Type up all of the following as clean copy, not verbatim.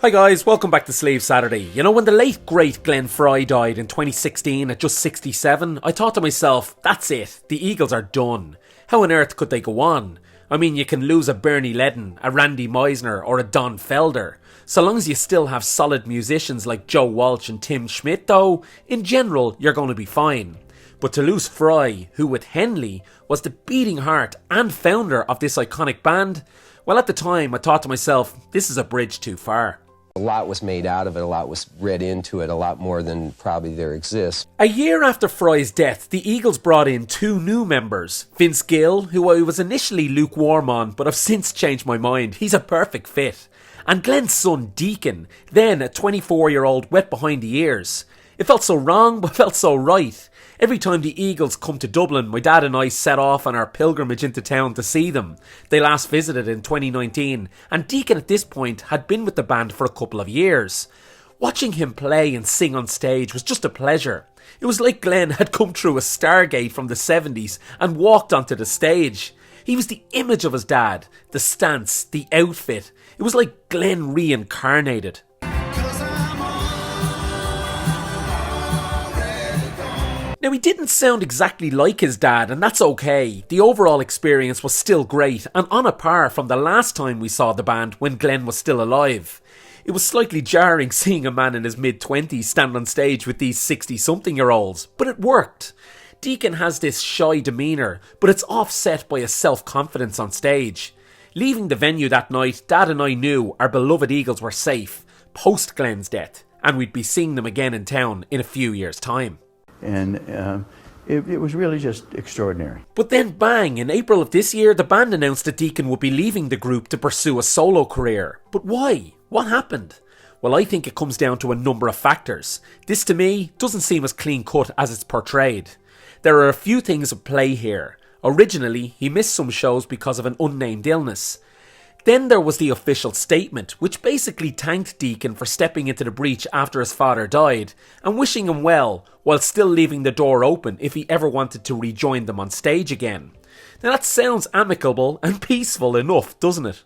Hi guys, welcome back to Sleeve Saturday. You know, when the late great Deacon Frey died in 2016 at just 67, I thought to myself, that's it, the Eagles are done. How on earth could they go on? I mean, you can lose a Bernie Ledden, a Randy Meisner or a Don Felder. So long as you still have solid musicians like Joe Walsh and Tim Schmidt though, in general you're going to be fine. But to lose Frey, who with Henley was the beating heart and founder of this iconic band, well at the time I thought to myself, this is a bridge too far. A lot was made out of it, a lot was read into it, a lot more than probably there exists. A year after Frey's death, the Eagles brought in two new members. Vince Gill, who I was initially lukewarm on, but I've since changed my mind. He's a perfect fit. And Glenn's son, Deacon, then a 24-year-old wet behind the ears. It felt so wrong, but felt so right. Every time the Eagles come to Dublin, my dad and I set off on our pilgrimage into town to see them. They last visited in 2019, and Deacon at this point had been with the band for a couple of years. Watching him play and sing on stage was just a pleasure. It was like Glenn had come through a Stargate from the 70s and walked onto the stage. He was the image of his dad, the stance, the outfit. It was like Glenn reincarnated. Now, he didn't sound exactly like his dad, and that's okay. The overall experience was still great, and on a par from the last time we saw the band when Glenn was still alive. It was slightly jarring seeing a man in his mid-20s stand on stage with these 60-something-year-olds, but it worked. Deacon has this shy demeanour, but it's offset by a self-confidence on stage. Leaving the venue that night, Dad and I knew our beloved Eagles were safe, post Glenn's death, and we'd be seeing them again in town in a few years' time. And it was really just extraordinary. But then bang, in April of this year, the band announced that Deacon would be leaving the group to pursue a solo career. But why? What happened? Well, I think it comes down to a number of factors. This to me doesn't seem as clean cut as it's portrayed. There are a few things at play here. Originally, he missed some shows because of an unnamed illness. Then there was the official statement, which basically thanked Deacon for stepping into the breach after his father died, and wishing him well, while still leaving the door open if he ever wanted to rejoin them on stage again. Now that sounds amicable and peaceful enough, doesn't it?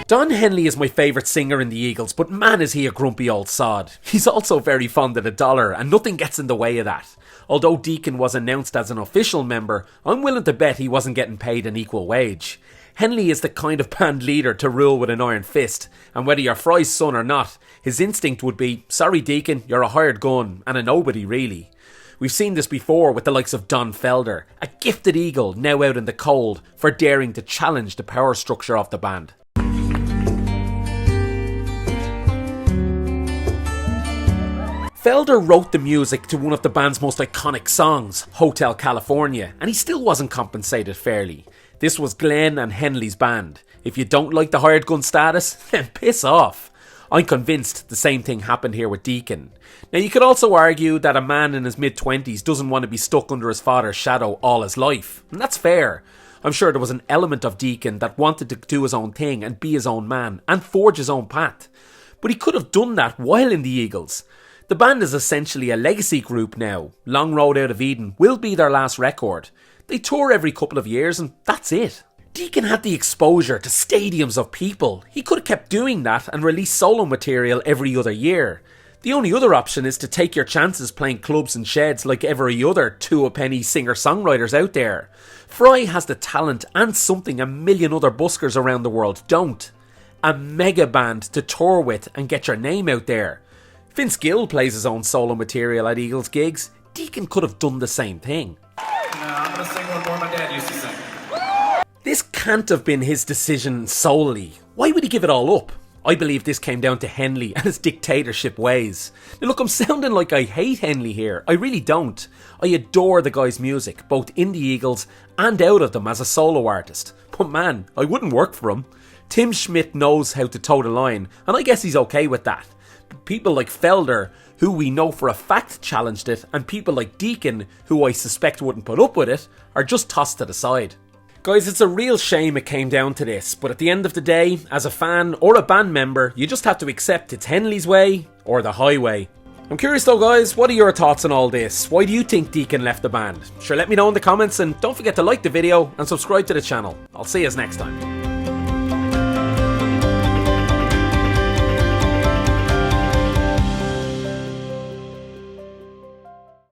Don Henley is my favourite singer in the Eagles, but man is he a grumpy old sod. He's also very fond of the dollar, and nothing gets in the way of that. Although Deacon was announced as an official member, I'm willing to bet he wasn't getting paid an equal wage. Henley is the kind of band leader to rule with an iron fist, and whether you're Frey's son or not, his instinct would be, sorry Deacon, you're a hired gun, and a nobody really. We've seen this before with the likes of Don Felder, a gifted Eagle now out in the cold for daring to challenge the power structure of the band. Felder wrote the music to one of the band's most iconic songs, Hotel California, and he still wasn't compensated fairly. This was Glenn and Henley's band. If you don't like the hired gun status, then piss off. I'm convinced the same thing happened here with Deacon. Now you could also argue that a man in his mid-20s doesn't want to be stuck under his father's shadow all his life, and that's fair. I'm sure there was an element of Deacon that wanted to do his own thing and be his own man and forge his own path. But he could have done that while in the Eagles. The band is essentially a legacy group now. Long Road Out of Eden will be their last record. They tour every couple of years and that's it. Deacon had the exposure to stadiums of people. He could have kept doing that and released solo material every other year. The only other option is to take your chances playing clubs and sheds like every other two-a-penny singer-songwriters out there. Frey has the talent and something a million other buskers around the world don't. A mega band to tour with and get your name out there. Vince Gill plays his own solo material at Eagles gigs. Deacon could have done the same thing. I'm going to sing what my dad used to sing. This can't have been his decision solely. Why would he give it all up? I believe this came down to Henley and his dictatorship ways. Now look, I'm sounding like I hate Henley here. I really don't. I adore the guy's music, both in the Eagles and out of them as a solo artist. But man, I wouldn't work for him. Tim Schmidt knows how to toe the line, and I guess he's okay with that. People like Felder, who we know for a fact challenged it, and people like Deacon, who I suspect wouldn't put up with it, are just tossed to the side. Guys, it's a real shame it came down to this, but at the end of the day, as a fan or a band member, you just have to accept it's Henley's way or the highway. I'm curious though guys, what are your thoughts on all this? Why do you think Deacon left the band? Sure, let me know in the comments, and don't forget to like the video and subscribe to the channel. I'll see you next time.